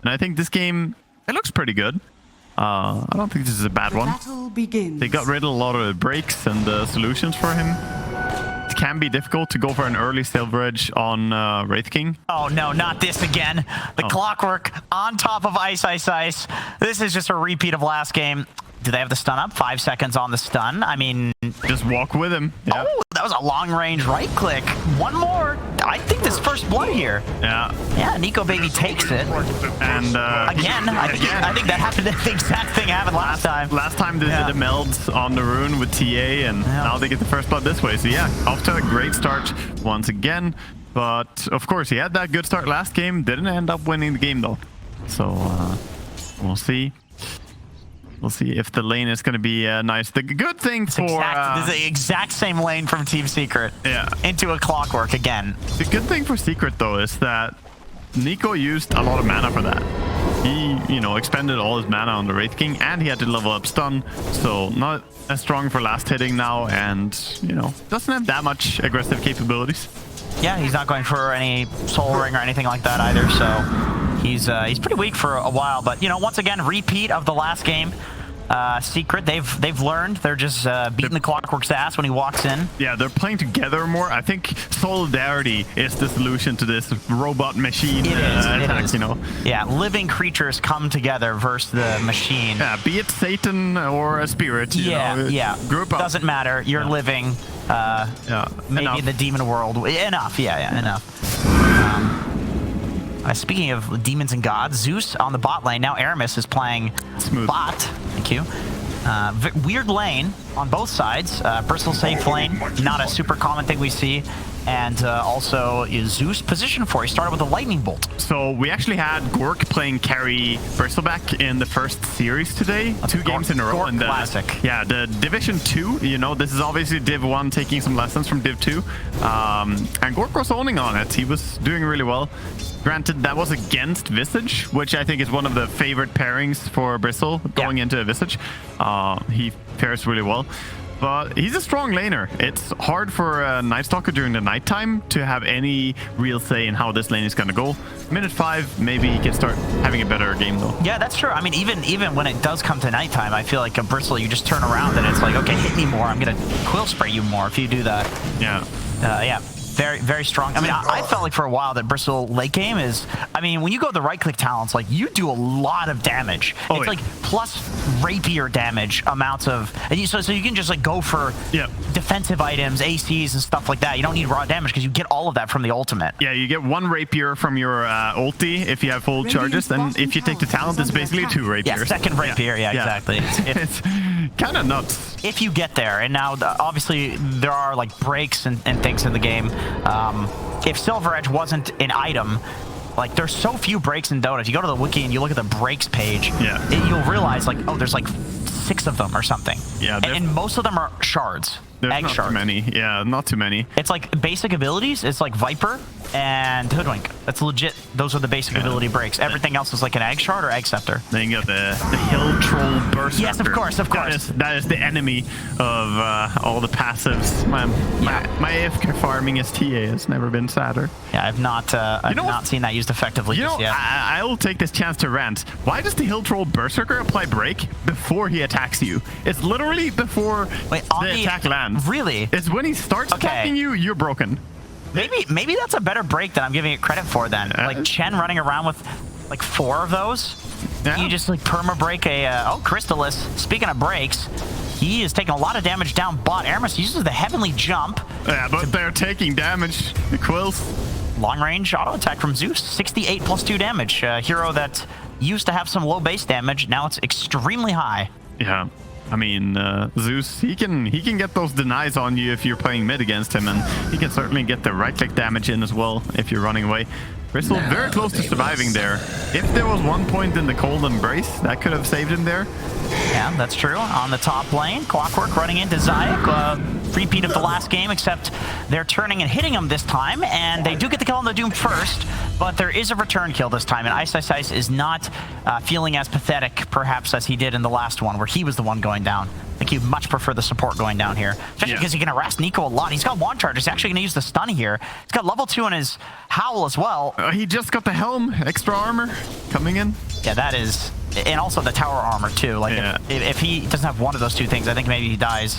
And I think this game, it looks pretty good. I don't think this is a bad one. They got rid of a lot of the breaks and the solutions for him. It can be difficult to go for an early Silver Edge on Wraith King. Oh no, not this again. The Clockwerk on top of Ice. This is just a repeat of last game. Do they have the stun up? 5 seconds on the stun. I mean... Just walk with him. Yeah. Oh, that was a long-range right-click. One more. I think this first blood here. Yeah. Yeah, Nico Baby takes it. And again, I think that happened. The exact thing happened last time. Last time they did the melds on the rune with TA, and now they get the first blood this way. So yeah, off to a great start once again. But of course, he had that good start last game. Didn't end up winning the game though. So we'll see. We'll see if the lane is going to be nice. The good thing for... this is the exact same lane from Team Secret. Yeah. Into a Clockwerk again. The good thing for Secret, though, is that Nico used a lot of mana for that. He, you know, expended all his mana on the Wraith King, and he had to level up stun. So not as strong for last hitting now, and, you know, doesn't have that much aggressive capabilities. Yeah, he's not going for any soul ring or anything like that either, so... He's pretty weak for a while, but you know, once again, repeat of the last game. Secret, they've learned. They're just beating the Clockwerk's ass when he walks in. Yeah, they're playing together more. I think solidarity is the solution to this robot machine attack, you know. Yeah, living creatures come together versus the machine. Yeah, be it Satan or a spirit. You know, yeah. Group up. Doesn't matter. You're living. Maybe enough. in the demon world. Enough. Yeah, enough. Speaking of demons and gods, Zeus on the bot lane. Now Aramis is playing smooth bot. Thank you. Weird lane on both sides. Bristle safe lane, not a super common thing we see. And also is Zeus position for. He started with a lightning bolt. So we actually had Gork playing carry Bristleback in the first series today. That's 2 games in a row. Gork classic. Yeah, the Division 2, you know, this is obviously Div 1 taking some lessons from Div 2. And Gork was owning on it. He was doing really well. Granted, that was against Visage, which I think is one of the favorite pairings for Bristle going into a Visage. He pairs really well. But he's a strong laner. It's hard for a Night Stalker during the nighttime to have any real say in how this lane is going to go. Minute 5, maybe he can start having a better game though. Yeah, that's true. I mean, even when it does come to nighttime, I feel like a Bristle, you just turn around and it's like, okay, hit me more. I'm going to quill spray you more if you do that. Yeah. Yeah. Very, very strong. I mean, I felt like for a while that Bristle late game is... I mean, when you go the right-click talents, like, you do a lot of damage. It's like plus rapier damage amounts of... And so you can just, like, go for defensive items, ACs, and stuff like that. You don't need raw damage because you get all of that from the ultimate. Yeah, you get 1 rapier from your ulti if you have full charges. Then if you take the talent, it's basically 2 rapiers. Yeah, second rapier. Yeah, exactly. It's kind of nuts. If you get there. And now, obviously, there are, like, breaks and things in the game. If Silver Edge wasn't an item, like there's so few breaks in Dota. If you go to the wiki and you look at the breaks page, you'll realize like, oh, there's like 6 of them or something. Yeah, and most of them are shards. There's not too many. Yeah, not too many. It's like basic abilities. It's like Viper and Hoodwink. That's legit. Those are the basic ability breaks. Everything else is like an Egg Shard or Egg Scepter. Then you got the Hill Troll Berserker. Yes, of course. That is the enemy of all the passives. My AFK farming as TA has never been sadder. Yeah, I've not seen that used effectively just yet. I will take this chance to rant. Why does the Hill Troll Berserker apply break before he attacks you? It's literally before the attack lands. Really? It's when he starts attacking you, you're broken. Maybe that's a better break than I'm giving it credit for then. Like Chen running around with like 4 of those. Yeah. You just like perma break a Crystallis. Speaking of breaks, he is taking a lot of damage down bot. Aramis uses the heavenly jump. Yeah, but they're taking damage. The quills. Long range auto attack from Zeus. 68 plus 2 damage. Hero that used to have some low base damage. Now it's extremely high. Yeah. I mean, Zeus, he can get those denies on you if you're playing mid against him, and he can certainly get the right-click damage in as well if you're running away. Bristle very close to surviving there. If there was 1 point in the cold embrace, that could have saved him there. Yeah, that's true. On the top lane, Clockwerk running into Zayak. repeat of the last game, except they're turning and hitting him this time, and they do get the kill on the Doom first, but there is a return kill this time, and Ice is not feeling as pathetic, perhaps, as he did in the last one, where he was the one going down. I think he'd much prefer the support going down here, especially because he can harass Nico a lot. He's got one charge. He's actually going to use the stun here. He's got level 2 on his Howl as well. He just got the helm, extra armor coming in. Yeah, that is... And also the tower armor, too. Like, if he doesn't have one of those two things, I think maybe he dies.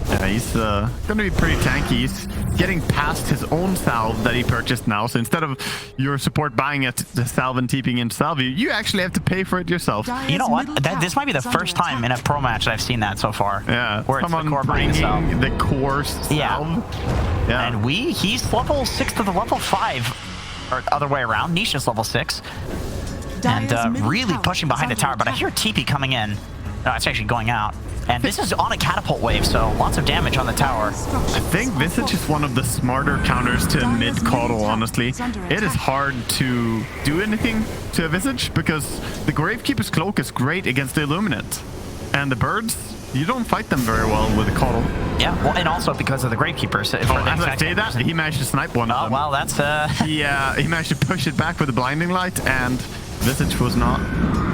Yeah, he's going to be pretty tanky. He's getting past his own salve that he purchased now. So instead of your support buying it, the salve and TPing into salve, you actually have to pay for it yourself. You know what? This might be the first time in a pro match that I've seen that so far. Yeah, where it's the core bringing the core salve. Yeah. And he's level 6 to the level 5, or other way around. Nisha's level 6. And really pushing behind the tower, but I hear TP coming in. No, it's actually going out. And this is on a catapult wave, so lots of damage on the tower. I think Visage is one of the smarter counters to mid kotl, honestly. It is hard to do anything to a Visage because the Gravekeeper's Cloak is great against the Illuminate. And the birds, you don't fight them very well with the kotl. Yeah, well, and also because of the Gravekeepers. As I say that, he managed to snipe one of them. Well, that's... Yeah, he managed to push it back with the Blinding Light, and Visage was not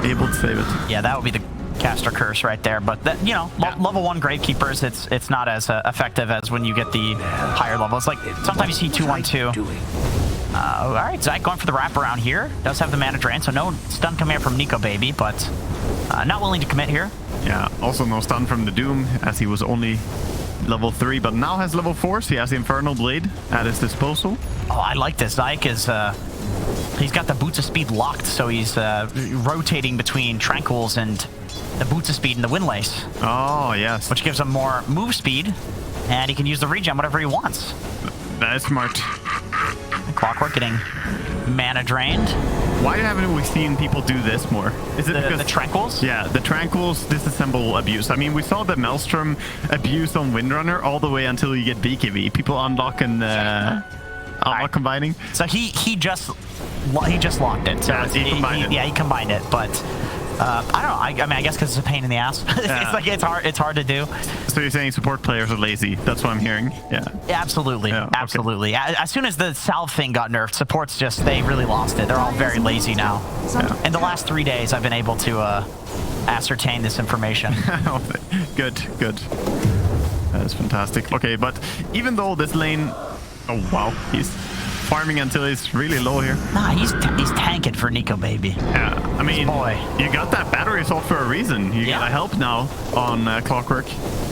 able to save it. Yeah, that would be the caster curse right there, but that, you know, level 1 Gravekeepers, it's not as effective as when you get the higher levels. Like sometimes you see 2-1-2. All right, Zyke going for the wraparound here. Does have the mana drain, so no stun coming from Nico Baby, but not willing to commit here. Yeah, also no stun from the Doom, as he was only level 3, but now has level 4, so he has the Infernal Blade at his disposal. Oh, I like this. Zyke is... he's got the Boots of Speed locked, so he's rotating between Tranquils and the Boots of Speed and the Windlace. Oh, yes. Which gives him more move speed, and he can use the regen whatever he wants. That is smart. Clockwerk getting mana drained. Why haven't we seen people do this more? Is it because the Tranquils? Yeah, the Tranquils disassemble abuse. I mean, we saw the Maelstrom abuse on Windrunner all the way until you get BKB. People unlock and combining. So he just locked it. So yeah, he combined it. Yeah, he combined it, but I don't know. I mean, I guess because it's a pain in the ass. It's hard to do. So you're saying support players are lazy? That's what I'm hearing. Yeah. Absolutely. Yeah, absolutely. Okay. As soon as the salve thing got nerfed, supports they really lost it. They're all very lazy now. Yeah. In the last 3 days, I've been able to ascertain this information. Good. That is fantastic. Okay, but even though this lane, oh wow, he's farming until he's really low here. Nah, he's tanking for Nico Baby. Yeah, I mean, you got that battery assault for a reason. You gotta help now on Clockwerk.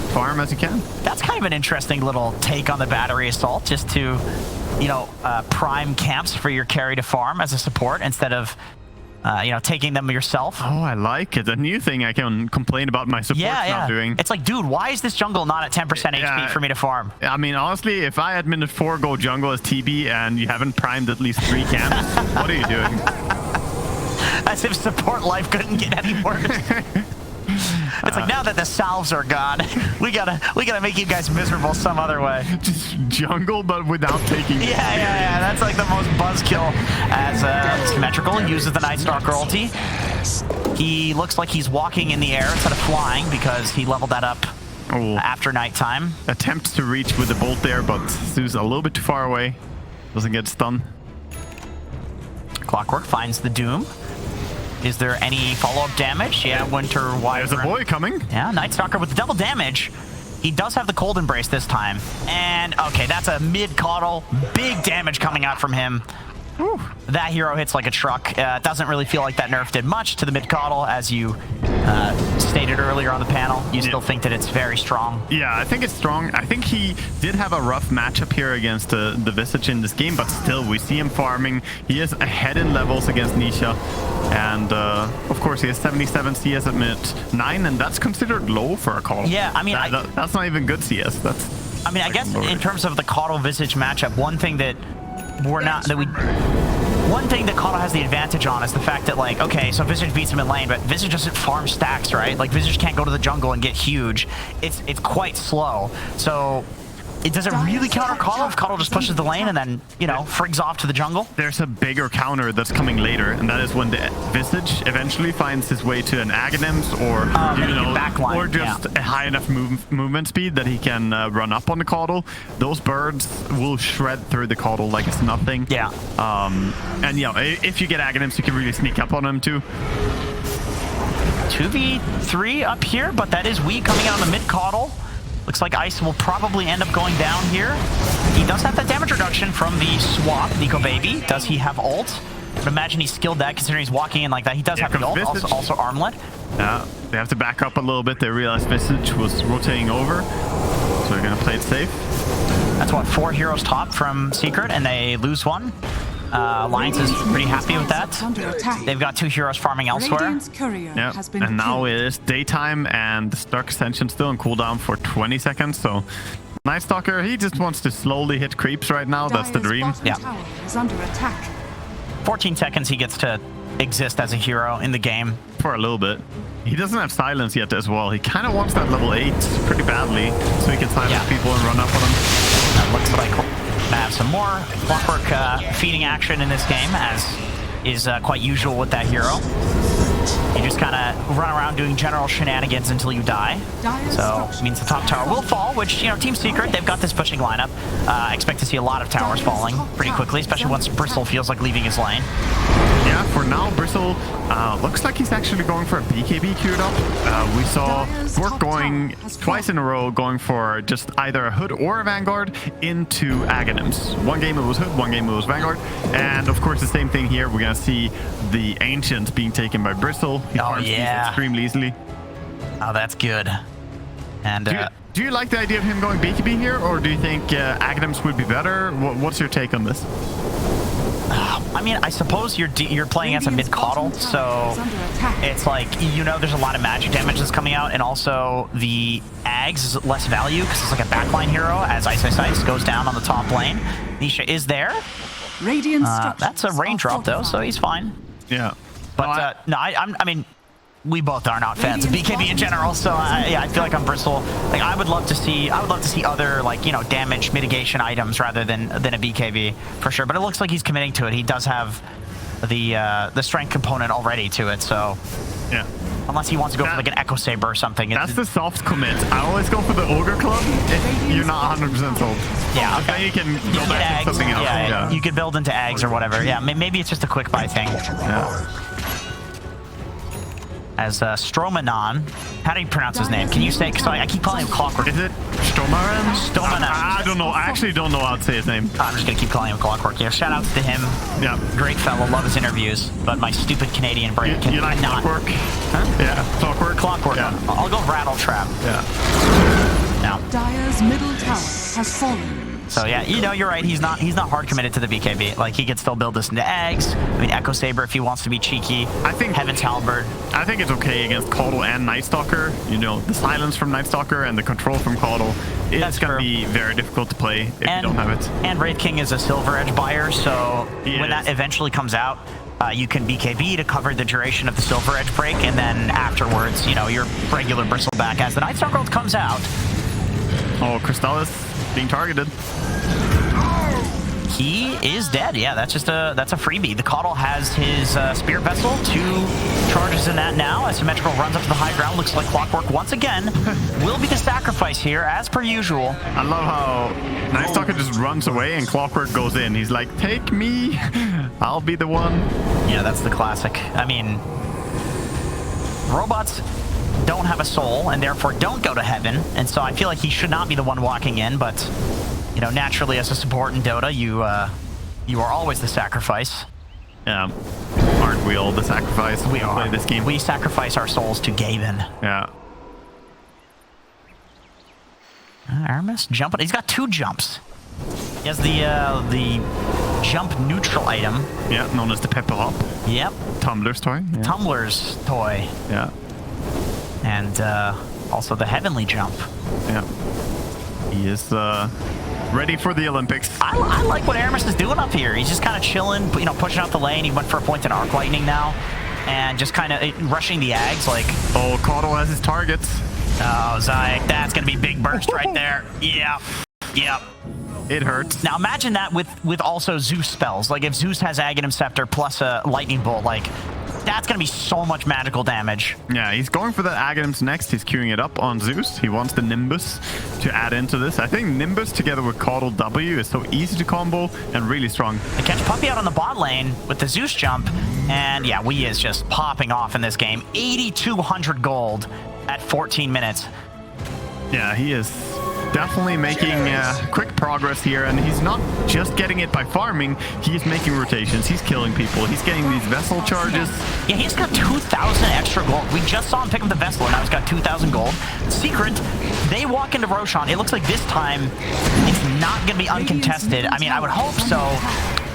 Farm as you can. That's kind of an interesting little take on the battery assault, just to, you know, prime camps for your carry to farm as a support instead of, you know, taking them yourself. Oh, I like it. A new thing I can complain about my support not doing. It's like, dude, why is this jungle not at 10% HP for me to farm? I mean, honestly, if I had minute 4 go jungle as TB and you haven't primed at least 3 camps, what are you doing? As if support life couldn't get any worse. It's like, now that the salves are gone, we gotta make you guys miserable some other way. Just jungle, but without taking. Yeah. That's like the most buzzkill. As Symmetrical uses the Night Stalker ulti. He looks like he's walking in the air instead of flying because he leveled that up after nighttime. Attempts to reach with the bolt there, but Zeus a little bit too far away. Doesn't get stunned. Clockwerk finds the Doom. Is there any follow-up damage? Yeah, Winter Wyvern. There's a boy coming. Yeah, Night Stalker with double damage. He does have the Cold Embrace this time. And, okay, that's a mid-kotl. Big damage coming out from him. Whew. That hero hits like a truck. Doesn't really feel like that nerf did much to the mid-kotl, as you stated earlier on the panel. You still think that it's very strong? Yeah, I think it's strong. I think he did have a rough matchup here against the Visage in this game, but still, we see him farming. He is ahead in levels against Nisha. And, of course, he has 77 CS at minute 9, and that's considered low for a kotl. Yeah, I mean... that's not even good CS. That's... I mean, I guess in terms of the kotl Visage matchup, one thing that kotl has the advantage on is the fact that, like, okay, so Visage beats him in lane, but Visage doesn't farm stacks, right? Like, Visage can't go to the jungle and get huge. It's quite slow. So does it really counter kotl if kotl just pushes the lane and then, you know, frigs off to the jungle? There's a bigger counter that's coming later, and that is when the Visage eventually finds his way to an Aghanims or, you know, backline, or just a high enough movement speed that he can run up on the kotl. Those birds will shred through the kotl like it's nothing. Yeah. And, you know, if you get Aghanims, you can really sneak up on him too. 2v3 up here, but that is we coming out on the mid kotl. Looks like Ice will probably end up going down here. He does have that damage reduction from the swap, Nico Baby. Does he have ult? I would imagine he skilled that considering he's walking in like that. He does have the ult, also armlet. Yeah, they have to back up a little bit. They realized Visage was rotating over, so they're going to play it safe. That's what, 4 heroes top from Secret, and they lose one. Alliance is pretty happy with that. They've got 2 heroes farming elsewhere. Yeah, and now it is daytime, and the Dark Ascension still on cooldown for 20 seconds, so Night Stalker, he just wants to slowly hit creeps right now. That's the dream. Yeah. 14 seconds he gets to exist as a hero in the game. For a little bit. He doesn't have silence yet as well. He kind of wants that level 8 pretty badly, so he can silence people and run up on them. That looks like we'll have some more Clockwerk feeding action in this game, as is quite usual with that hero. You just kind of run around doing general shenanigans until you die. So it means the top tower will fall, which, you know, Team Secret, they've got this pushing lineup. Expect to see a lot of towers falling pretty quickly, especially once Bristle feels like leaving his lane. Yeah, for now, Bristle looks like he's actually going for a BKB queued up. We saw Gork going twice in a row, going for just either a Hood or a Vanguard into Aghanims. One game it was Hood, one game it was Vanguard. And of course, the same thing here. We're going to see the Ancient being taken by Bristle. He farms these extremely easily. Oh, that's good. And do you like the idea of him going BKB here, or do you think Aghanims would be better? What's your take on this? I mean, I suppose you're playing as a mid kotl, so it's like, you know, there's a lot of magic damage that's coming out, and also the Ags is less value because it's like a backline hero as Ice goes down on the top lane. Nisha is there. That's a range drop though, so he's fine. Yeah. But no, I mean, we both are not fans of BKB in general, so yeah, I feel like on Bristle, like I would love to see other, like, you know, damage mitigation items rather than a BKB for sure. But it looks like he's committing to it. He does have the strength component already to it, so yeah. Unless he wants to go for like an Echo Saber or something. That's the soft commit. I always go for the Ogre Club if you're not 100% sold. Yeah, okay. Then you can go back to something else. Yeah, you could build into Ags or whatever. Yeah, maybe it's just a quick buy thing. Yeah. As Stromanon, how do you pronounce his name? Can you say? Because I keep calling him Clockwerk. Is it Stromanon? Stromanon. I don't know. I actually don't know how to say his name. I'm just gonna keep calling him Clockwerk. Yeah, shout outs to him. Yeah, great fellow. Love his interviews. But my stupid Canadian brain you like not. Clockwerk? Huh? Yeah, Clockwerk. Clockwerk. Yeah. I'll go Rattle Trap. Yeah. No. Dire's middle tower has fallen. So yeah, you know, you're right. He's not hard committed to the BKB. Like, he could still build this into Ags. I mean, Echo Saber if he wants to be cheeky. I think Heaven's Halberd. I think it's okay against kotl and Night Stalker. You know, the silence from Night Stalker and the control from kotl. It's going to be very difficult to play if you don't have it. And Wraith King is a Silver Edge buyer, so when that eventually comes out, you can BKB to cover the duration of the Silver Edge break, and then afterwards, you know, your regular Bristleback as the Night Stalker comes out. Oh, Crystallis being targeted. He is dead. Yeah, that's a freebie. The kotl has his Spirit Vessel, 2 charges in that now. Asymmetrical runs up to the high ground. Looks like Clockwerk once again will be the sacrifice here, as per usual. I love how Night Stalker just runs away and Clockwerk goes in. He's like, take me. I'll be the one. Yeah, that's the classic. I mean, robots don't have a soul and therefore don't go to heaven, and so I feel like he should not be the one walking in, but you know, naturally as a support in Dota, you are always the sacrifice. Yeah. Aren't we all the sacrifice? We play this game. We sacrifice our souls to Gaven. Yeah. Aramis jumping. He's got 2 jumps. He has the jump neutral item. Yeah, known as the Pepper Hop. Yep. Tumblr's toy. Yeah. Tumblr's toy. Yeah. And also the heavenly jump. Yeah. He is ready for the Olympics. I like what Aramis is doing up here. He's just kind of chilling, you know, pushing out the lane. He went for a point in Arc Lightning now, and just kind of rushing the Ags like... Oh, kotl has his targets. Oh, Zayek, that's going to be big burst right there. Yeah. Yep. It hurts. Now imagine that with also Zeus spells. Like if Zeus has Aghanim Scepter plus a Lightning Bolt, like that's gonna be so much magical damage. Yeah, he's going for the Aghanims next. He's queuing it up on Zeus. He wants the Nimbus to add into this. I think Nimbus together with kotl W is so easy to combo and really strong. They catch Puppy out on the bot lane with the Zeus jump, and yeah, Wii is just popping off in this game. 8,200 gold at 14 minutes. Yeah, he is definitely making quick progress here, and he's not just getting it by farming. He's making rotations. He's killing people. He's getting these vessel charges. Yeah, he's got 2,000 extra gold. We just saw him pick up the vessel, and now he's got 2,000 gold. Secret, they walk into Roshan. It looks like this time it's not going to be uncontested. I mean, I would hope so.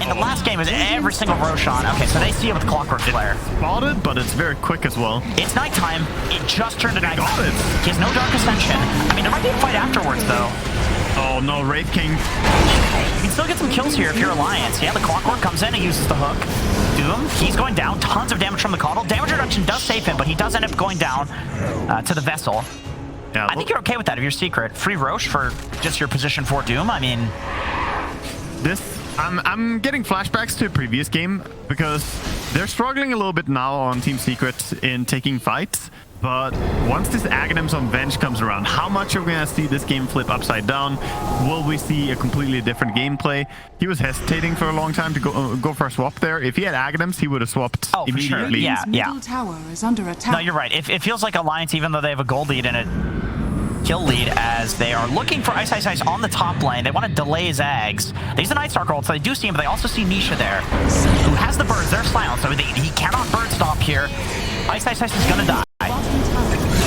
In the last game, it was every single Roshan. Okay, so they see it with the Clockwerk Flare. Spotted, but it's very quick as well. It's nighttime. It just turned to nighttime. Got it. He has no Dark Ascension. I mean, there might be a fight afterwards, though. Oh no, Wraith King. You can still get some kills here if you're Alliance. Yeah, the Clockwerk comes in and uses the hook. Doom, he's going down. Tons of damage from the kotl. Damage reduction does save him, but he does end up going down to the vessel. Yeah, I think you're okay with that if you're Secret. Free Roche for just your position for Doom. I mean, I'm getting flashbacks to a previous game because they're struggling a little bit now on Team Secret in taking fights. But once this Aghanims on Venge comes around, how much are we going to see this game flip upside down? Will we see a completely different gameplay? He was hesitating for a long time to go for a swap there. If he had Aghanims, he would have swapped immediately. For sure. Yeah. Tower is under attack. No, you're right. It feels like Alliance, even though they have a gold lead and a kill lead, as they are looking for Ice on the top lane. They want to delay Zags. They use the Night Stalker ult, so they do see him, but they also see Nisha there, who has the birds. They're silent, so he cannot bird stop here. Ice is going to die.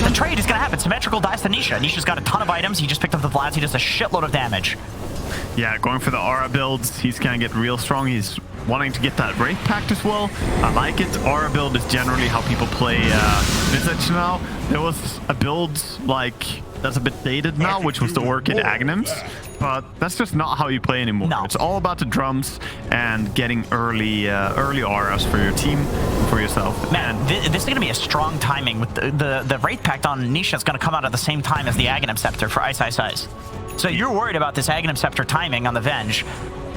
The trade is going to happen. Symmetrical dies to Nisha. Nisha's got a ton of items. He just picked up the Vlads. He does a shitload of damage. Yeah, going for the aura builds. He's going to get real strong. He's wanting to get that Wraith Pact as well. I like it. Aura build is generally how people play Visage now. There was a build like that's a bit dated now, which was the Orchid Aghanims. But that's just not how you play anymore. No. It's all about the drums and getting early auras for your team, for yourself. Man, this is going to be a strong timing. With the Wraith Pact on Nisha is going to come out at the same time as the Aghanim Scepter for Ice. So you're worried about this Aghanim Scepter timing on the Venge.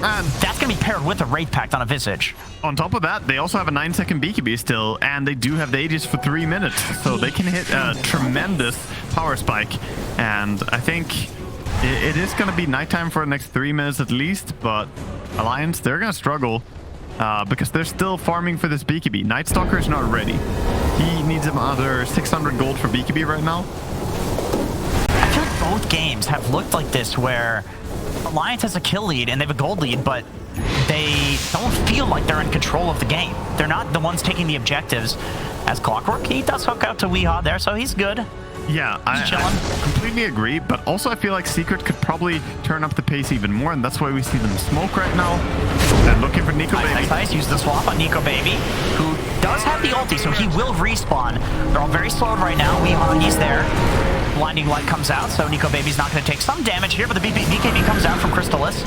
And that's going to be paired with a Wraith Pact on a Visage. On top of that, they also have a 9-second BKB still, and they do have the Aegis for 3 minutes. So they can hit a tremendous power spike. And I think it is going to be nighttime for the next 3 minutes at least, but Alliance, they're going to struggle because they're still farming for this BKB. Night Stalker is not ready. He needs another 600 gold for BKB right now. I feel like both games have looked like this, where Alliance has a kill lead and they have a gold lead, but they don't feel like they're in control of the game. They're not the ones taking the objectives. As Clockwerk, he does hook out to Weehaw there, so he's good. Yeah, I completely agree, but also I feel like Secret could probably turn up the pace even more, and that's why we see them smoke right now. And looking for Nico Baby. Nice. Use the swap on Nico Baby, who does have the ulti, so he will respawn. They're all very slowed right now. Weehaw, he's there. Blinding Light comes out, so Nico Baby's not going to take some damage here, but the BKB comes out from Crystallis.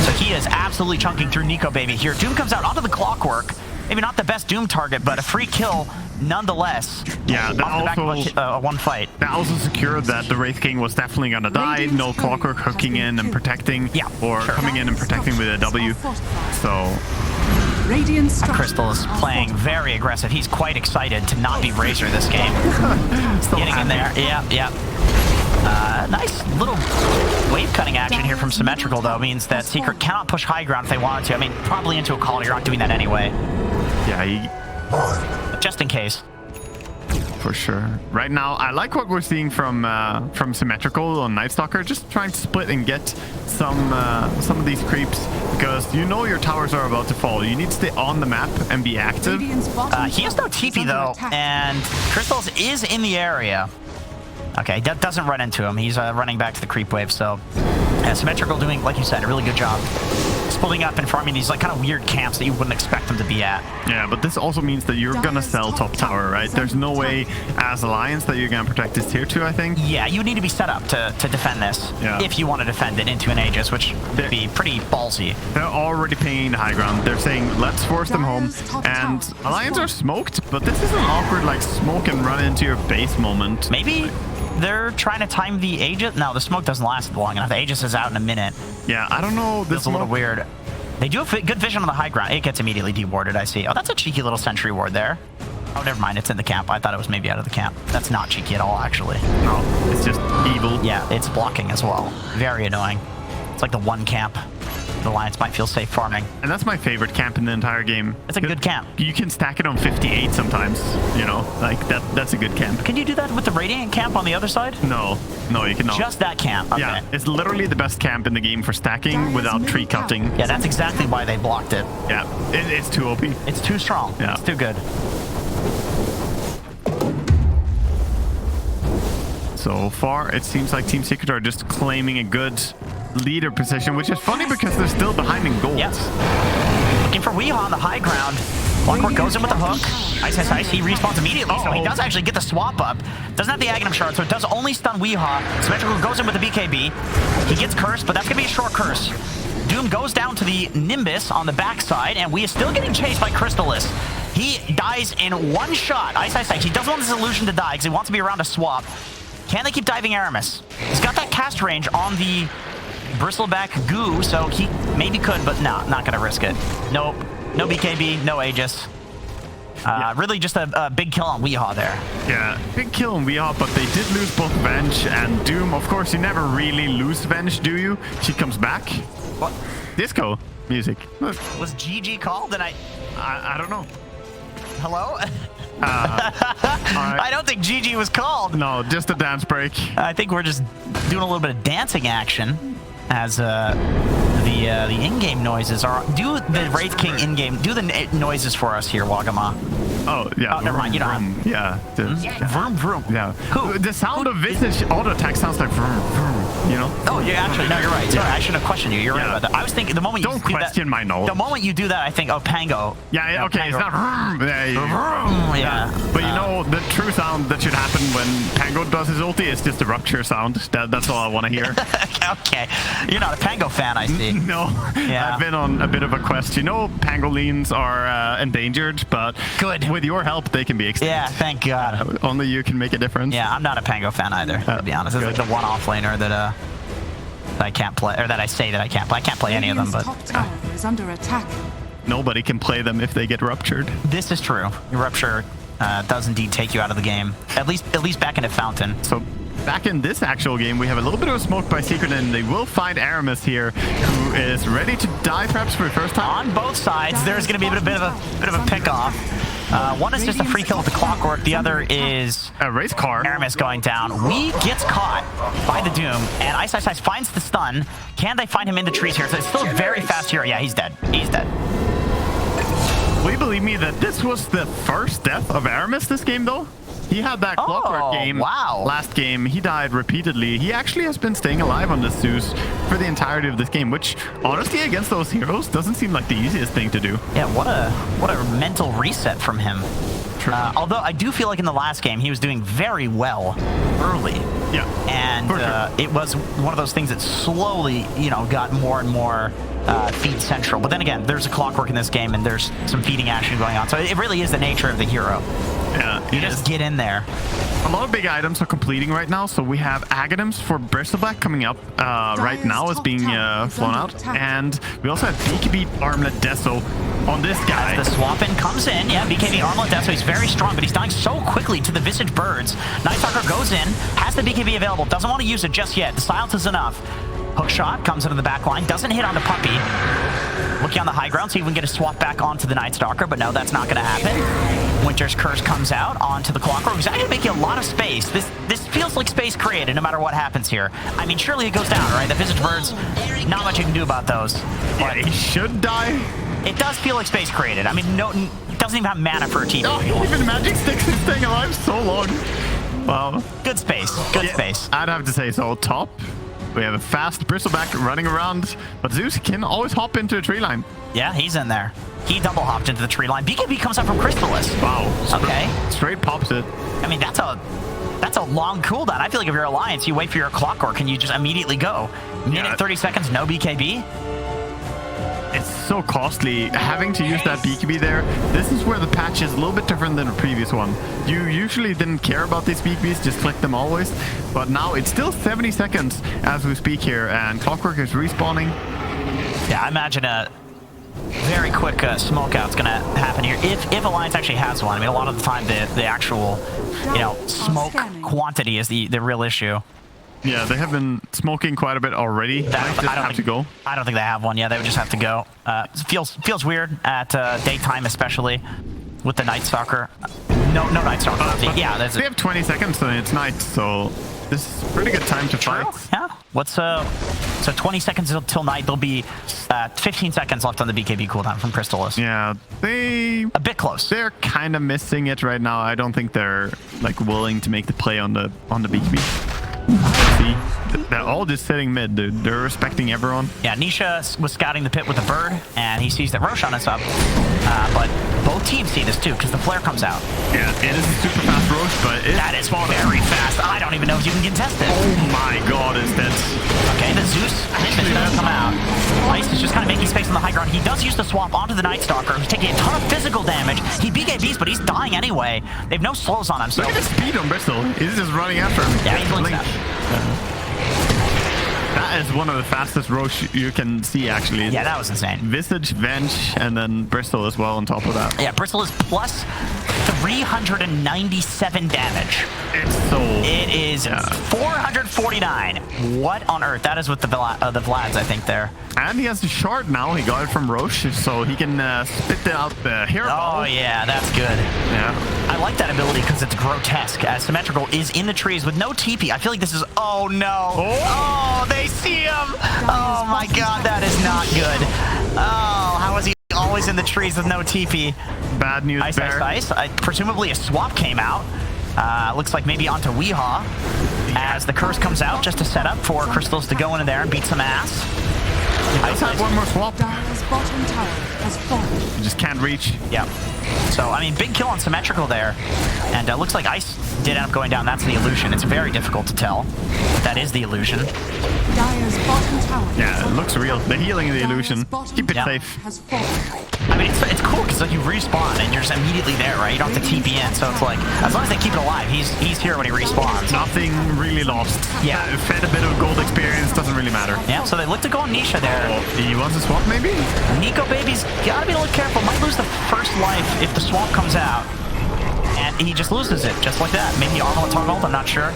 So he is absolutely chunking through Nico Baby here. Doom comes out onto the Clockwerk. Maybe not the best Doom target, but a free kill nonetheless. Yeah, that also one fight. That also secured that the Wraith King was definitely gonna die. No Clockwerk hooking in and protecting, coming in and protecting with a W. So Crystal is playing very aggressive. He's quite excited to not be Razor this game. Getting in there. Yeah. Nice little wave cutting action here from Symmetrical, though, means that Secret cannot push high ground if they wanted to. I mean, probably into a call. You're not doing that anyway. Yeah, just in case. For sure. Right now, I like what we're seeing from Symmetrical on Night Stalker, just trying to split and get some of these creeps, because you know your towers are about to fall. You need to stay on the map and be active. He has no TP though, and Crystals is in the area. Okay, that doesn't run into him. He's running back to the creep wave, so Symmetrical doing, like you said, a really good job splitting up and farming these like kind of weird camps that you wouldn't expect them to be at. Yeah, but this also means that you're gonna sell top tower, right? There's no way as Alliance that you're gonna protect this tier 2, I think. Yeah, you need to be set up to defend this if you want to defend it into an Aegis, which would be pretty ballsy. They're already paying the high ground. They're saying, let's force them home. And Alliance are smoked, but this is an awkward like smoke and run into your base moment. Maybe they're trying to time the Aegis. No, the smoke doesn't last long enough. The Aegis is out in a minute. Yeah, I don't know. This is a little weird. They do have good vision on the high ground. It gets immediately dewarded, I see. Oh, that's a cheeky little sentry ward there. Oh, never mind. It's in the camp. I thought it was maybe out of the camp. That's not cheeky at all, actually. No, it's just evil. Yeah, it's blocking as well. Very annoying. It's like the one camp the Alliance might feel safe farming. And that's my favorite camp in the entire game. It's a good camp. You can stack it on 58 sometimes, you know? Like, that's a good camp. Can you do that with the Radiant camp on the other side? No, you cannot. Just that camp. Okay. Yeah, it's literally the best camp in the game for stacking without tree cutting. Yeah, that's exactly why they blocked it. Yeah, it's too OP. It's too strong. Yeah. It's too good. So far, it seems like Team Secret are just claiming a good leader position, which is funny because they're still behind in gold. Yes. Looking for Weehaw on the high ground. Clockwerk goes in with the hook. Ice. He respawns immediately, so he does actually get the swap up. Doesn't have the Aghanim shard, so it does only stun Weehaw. Symmetrical goes in with the BKB. He gets cursed, but that's going to be a short curse. Doom goes down to the Nimbus on the backside, and we is still getting chased by Crystallis. He dies in one shot. Ice. He doesn't want this illusion to die because he wants to be around a swap. Can they keep diving Aramis? He's got that cast range on the bristleback goo, so he maybe could, but no, not going to risk it. Nope. No BKB, no Aegis. Really just a big kill on Weehaw there. Yeah, big kill on Weehaw, but they did lose both Venge and Doom. Of course, you never really lose Venge, do you? She comes back. What? Disco music. Was GG called? I don't know. Hello? Right. I don't think GG was called. No, just a dance break. I think we're just doing a little bit of dancing action as the in-game noises are. Do the Wraith King in-game. Do the noises for us here, Wagama. Oh, yeah. Oh, never mind. You don't have... Yeah. Vroom, vroom. Yeah. Who? The sound of Visage auto attack sounds like vroom, vroom, you know? Oh, yeah, actually, no, you're right. Sorry, I should have questioned you. You're right about that. I was thinking the moment Don't question my knowledge. The moment you do that, I think, oh, Pango. Yeah, okay, Pango. it's not vroom. Yeah. But you know, the true sound that should happen when Pango does his ulti is just the rupture sound. That's all I want to hear. Okay. You're not a Pango fan, I see. No. Yeah. I've been on a bit of a quest. You know, pangolins are endangered, but good. With your help, they can be extinct. Yeah, thank God. Only you can make a difference. Yeah, I'm not a Pango fan either, to be honest. It's like the one offlaner that I can't play, or that I say that I can't play. I can't play any of them, but top tower is under attack. Nobody can play them if they get ruptured. This is true. Your rupture does indeed take you out of the game. At least back into Fountain. So back in this actual game, we have a little bit of a smoke by Secret, and they will find Aramis here, who is ready to die perhaps for the first time. On both sides, there's going to be a bit of a pick-off. One is just a free kill with the Clockwerk. The other is a race car. Aramis going down. Wee gets caught by the Doom, and Ice finds the stun. Can they find him in the trees here? So it's still very fast here. Yeah, he's dead. He's dead. Will you believe me that this was the first death of Aramis this game, though? He had that Clockwerk game. Wow. Last game, he died repeatedly. He actually has been staying alive on this Zeus for the entirety of this game, which honestly, against those heroes, doesn't seem like the easiest thing to do. Yeah, what a mental reset from him. Although I do feel like in the last game, he was doing very well early. Yeah. And it was one of those things that slowly, got more and more feed central. But then again, there's a Clockwerk in this game, and there's some feeding action going on. So it really is the nature of the hero. Yeah, you just get in there. A lot of big items are completing right now, so we have Aghanims for Bristleback coming up right now is being flown out. And we also have BKB Armlet Deso on this guy. As the swap-in comes in, yeah, BKB Armlet Deso, he's very strong, but he's dying so quickly to the Visage Birds. Night Stalker goes in, has the BKB available, doesn't want to use it just yet. The silence is enough. Hook shot comes into the back line, doesn't hit on the puppy. Looking on the high ground, see if we can get a swap back onto the Night Stalker, but no, that's not going to happen. Winter's Curse comes out onto the Clockwerk. He's actually making a lot of space. This feels like space created no matter what happens here. I mean, surely it goes down, right? The Visage Birds, not much you can do about those. But he should die. It does feel like space created. I mean, no, it doesn't even have mana for a TP. Oh, even Magic Sticks is staying alive so long. Wow. Good space. Good space. I'd have to say so. Top. We have a fast Bristleback running around, but Zeus can always hop into a tree line. Yeah, he's in there. He double hopped into the tree line. BKB comes up from Crystallis. Wow. Okay. Straight pops it. I mean, that's a long cooldown. I feel like if you're Alliance, you wait for your Clockwerk and you just immediately go. Minute 30 seconds, no BKB. it's so costly having to use that BKB there. This is where the patch is a little bit different than the previous one. You usually didn't care about these BKBs, just click them always. But now it's still 70 seconds as we speak here, and Clockwerk is respawning. Yeah, I imagine a very quick smoke out's gonna happen here if Alliance actually has one. I mean, a lot of the time the actual, you know, smoke quantity is the real issue. Yeah, they have been smoking quite a bit already. I don't think they have one. Yeah, they would just have to go. It feels weird at daytime, especially with the Night Stalker. No Night Stalker. Yeah, they have 20 seconds and it's night, so this is a pretty good time to fight. Yeah. What's so 20 seconds till night? There'll be 15 seconds left on the BKB cooldown from Crystallis. Yeah, a bit close. They're kind of missing it right now. I don't think they're like willing to make the play on the BKB. See, they're all just sitting mid, dude. They're respecting everyone. Yeah, Nisha was scouting the pit with the bird, and he sees that Roshan is up. But both teams see this too, because the flare comes out. Yeah, it is a super fast Rosh, but that is very fast. I don't even know if you can contest it. Oh my god, is that... Okay, the Zeus does come out. Ice is just kind of making space on the high ground. He does use the swap onto the Night Stalker, who's taking a ton of physical damage. He BKBs, but he's dying anyway. They have no slows on him, so... Look at the speed on Bristol. He's just running after him. Yeah, he's blink. That is one of the fastest Rosh you can see, actually. Yeah, that was insane. Visage, Venge, and then Bristol as well on top of that. Yeah, Bristol is plus 397 damage. It is 449. What on earth? That is with the Vlads, I think, there. And he has the shard now. He got it from Rosh, so he can spit out the hairball. Oh, yeah, that's good. Yeah. I like that ability because it's grotesque. As Symmetrical is in the trees with no TP. I feel like this is... Oh, no. Oh, they see him. Oh, my God, that is not good. Oh, how is he always in the trees with no TP? Bad news, Bear. Ice. Presumably a swap came out. Looks like maybe onto Weehaw as the curse comes out just to set up for Crystals to go in there and beat some ass. Ice had one more swap. Dire's bottom tower has fallen. You just can't reach. Yeah. So, I mean, big kill on Symmetrical there. And looks like Ice did end up going down. That's the illusion. It's very difficult to tell. That is the illusion. Dire's bottom tower. Yeah, it looks real. The healing of the illusion. Keep it safe. Has fallen. I mean, it's cool because like you respawn and you're just immediately there, right? You don't have to TP in, so it's like as long as they keep it alive, he's here when he respawns. Nothing really lost. Yeah, fed a bit of gold experience, doesn't really matter. Yeah, so they look to go on Nisha there. Oh, he wants a swap, maybe? Nico Baby's gotta be a little careful. Might lose the first life if the swap comes out, and he just loses it just like that. Maybe Arnold toggled. I'm not sure.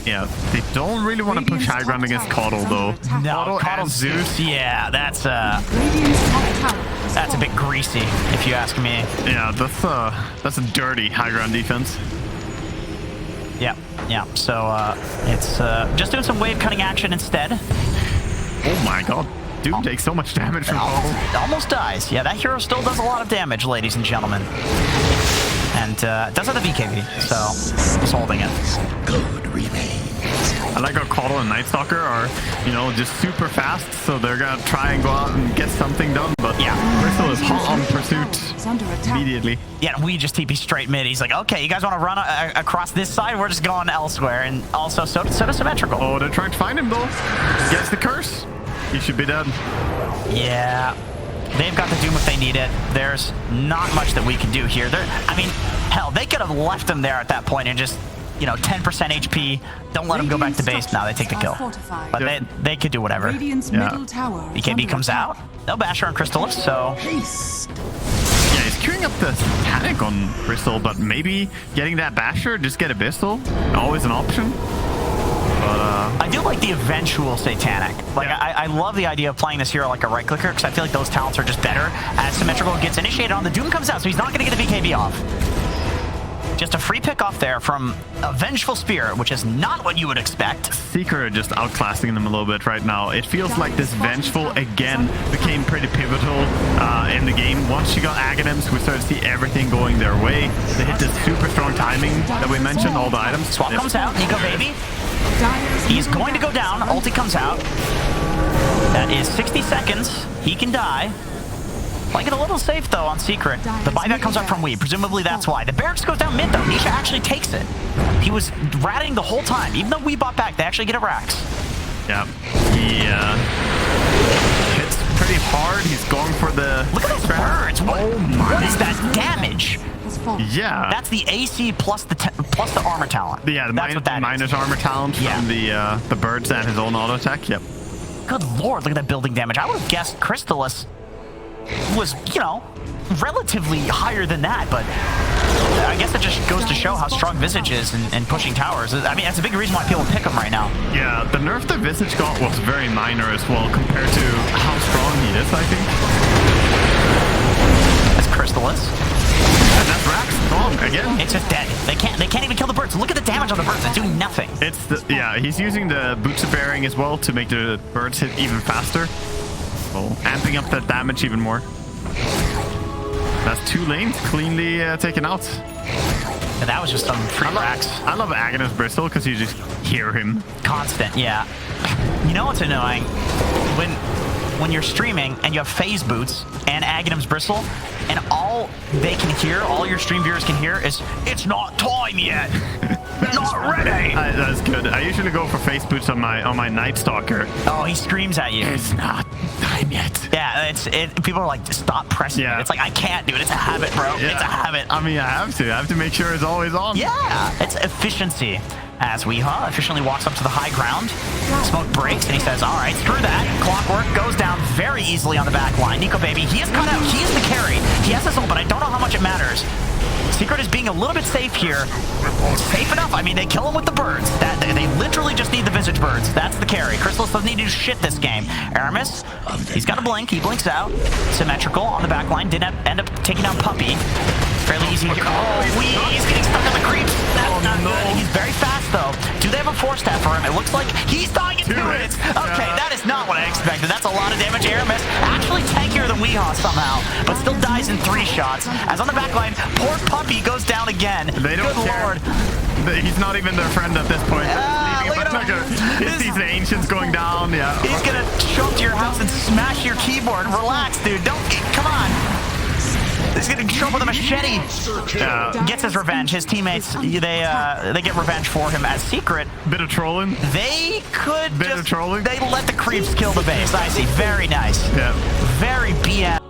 Yeah, they don't really want to push high ground against Kotl, though. No, Kotl Zeus. Yeah, that's a bit greasy, if you ask me. Yeah, that's a dirty high ground defense. Yeah. So it's just doing some wave cutting action instead. Oh my god. Dude takes so much damage from Kotl. Almost dies. Yeah, that hero still does a lot of damage, ladies and gentlemen. And does have the BKB, so he's holding it. Good remains. I like how Kotl and Night Stalker are, you know, just super fast, so they're gonna try and go out and get something done, but yeah, Bristol is hot on pursuit immediately. Yeah, we just TP straight mid. He's like, okay, you guys want to run across this side? We're just going elsewhere. And also, so does Symmetrical. Oh, they're trying to find him, though. Gets the curse. He should be dead. Yeah. They've got the Doom if they need it. There's not much that we can do here. I mean, hell, they could have left him there at that point and just, you know, 10% HP. Don't let him go back to base. Now they take the kill. But they could do whatever. Yeah. BKB comes out. No Basher on Crystallis, so... Yeah, he's queuing up the Panic on Bristol, but maybe getting that Basher, just get a Bristol. Always an option. But, I do like the eventual Satanic. Like, yeah. I love the idea of playing this hero like a right clicker because I feel like those talents are just better. As Symmetrical gets initiated on, the Doom comes out, so he's not going to get the BKB off. Just a free pick off there from a Vengeful Spirit, which is not what you would expect. Seeker just outclassing them a little bit right now. It feels like this Vengeful, again, became pretty pivotal in the game. Once you got Aghanims, we started to see everything going their way. They hit this super strong timing that we mentioned, all the items. Swap comes out, Nico Baby. He's going to go down, ulti comes out. That is 60 seconds. He can die. Playing it a little safe, though, on Secret. The buyback comes up from Wii. Presumably, that's why. The Barracks goes down mid, though. Nisha actually takes it. He was ratting the whole time. Even though we bought back, they actually get a Rax. Yeah. pretty hard. He's going for the... Look at those birds. Oh my. What is that damage? Has fallen. Yeah. That's the AC plus the armor talent. Yeah, the that's what that is. minus armor talent from the birds and his own auto attack. Yep. Good lord, look at that building damage. I would have guessed Crystallis was, you know, relatively higher than that, but I guess that just goes to show how strong Visage is in pushing towers. I mean, that's a big reason why people pick him right now. Yeah, the nerf that Visage got was very minor as well compared to how strong he is, I think. That's Crystallis. And that's Rax strong again. It's just dead. They can't even kill the birds. Look at the damage on the birds. It's doing nothing. It's the, yeah, he's using the boots of bearing as well to make the birds hit even faster. So amping up that damage even more. That's 2 lanes cleanly taken out. And that was just some free Rax. I love Aghanim Bristle because you just hear him. Constant, yeah. You know what's annoying? When you're streaming and you have phase boots and Aghanim's Bristle, and all they can hear, all your stream viewers can hear is, "It's not time yet. Not ready." That's good. I usually go for face boots on my Night Stalker. Oh, he screams at you. It's not time yet. Yeah, people are like, stop pressing it. It's like, I can't do it. It's a habit, bro. Yeah. It's a habit. I mean, I have to make sure it's always on. Yeah, it's efficiency. As Weehaw efficiently walks up to the high ground, Smoke breaks, and he says, all right, screw that. Clockwerk goes down very easily on the back line. Nico Baby, he is cut out. He is the carry. He has his ult, but I don't know how much it matters. Secret is being a little bit safe here. Safe enough. I mean, they kill him with the birds. They literally just need the Visage birds. That's the carry. Crystallis doesn't need to do shit this game. Aramis, he's got a blink. He blinks out. Symmetrical on the back line. Didn't end up taking down Puppy. Fairly easy here. Oh, he's getting stuck on the creeps. That's not good. He's very fast, though. Do they have a 4-stat for him? It looks like he's dying in 2 minutes. Okay, that is not what I expected. That's a lot of damage. Aramis actually tankier than Weehaw somehow, but still dies in 3 shots. As on the back line, poor Puppy goes down again. They don't Good care. lord. He's not even their friend at this point. Look at him. He sees the ancients going down. Yeah. He's gonna show up to your house and smash your keyboard. Relax, dude. Come on. He's gonna show up with a machete. Gets his revenge. His teammates, they get revenge for him as Secret. Bit of trolling. They could Bit of trolling. They let the creeps kill the base. I see. Very nice. Yeah. Very BS.